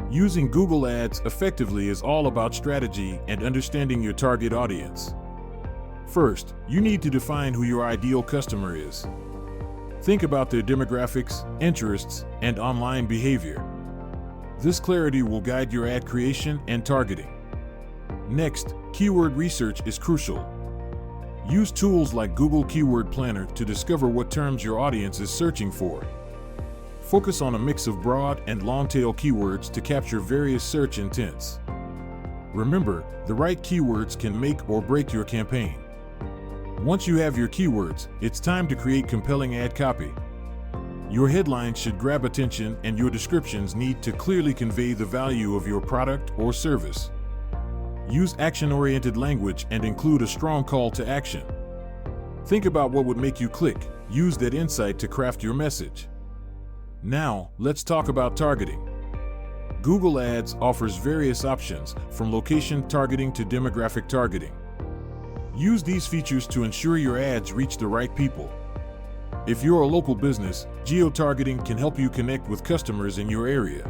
Using Google Ads effectively is all about strategy and understanding your target audience. First, you need to define who your ideal customer is. Think about their demographics, interests, and online behavior. This clarity will guide your ad creation and targeting. Next, keyword research is crucial. Use tools like Google Keyword Planner to discover what terms your audience is searching for. Focus on a mix of broad and long-tail keywords to capture various search intents. Remember, the right keywords can make or break your campaign. Once you have your keywords, it's time to create compelling ad copy. Your headlines should grab attention and your descriptions need to clearly convey the value of your product or service. Use action-oriented language and include a strong call to action. Think about what would make you click. Use that insight to craft your message. Now, let's talk about targeting. Google Ads offers various options, from location targeting to demographic targeting. Use these features to ensure your ads reach the right people. If you're a local business, geo-targeting can help you connect with customers in your area.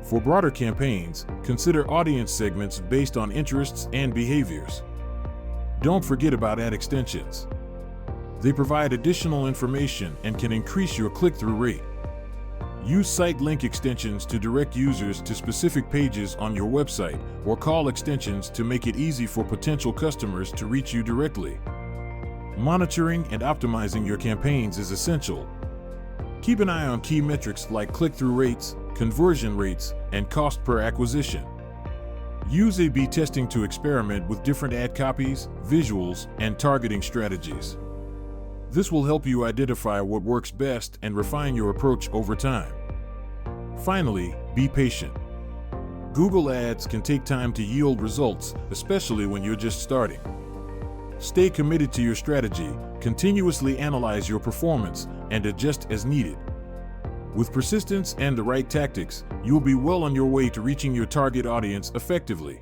For broader campaigns, consider audience segments based on interests and behaviors. Don't forget about ad extensions. They provide additional information and can increase your click-through rate. Use site link extensions to direct users to specific pages on your website, or call extensions to make it easy for potential customers to reach you directly. Monitoring and optimizing your campaigns is essential. Keep an eye on key metrics like click-through rates, conversion rates, and cost per acquisition. Use A/B testing to experiment with different ad copies, visuals, and targeting strategies. This will help you identify what works best and refine your approach over time. Finally, be patient. Google Ads can take time to yield results, especially when you're just starting. Stay committed to your strategy, continuously analyze your performance, and adjust as needed. With persistence and the right tactics, you'll be well on your way to reaching your target audience effectively.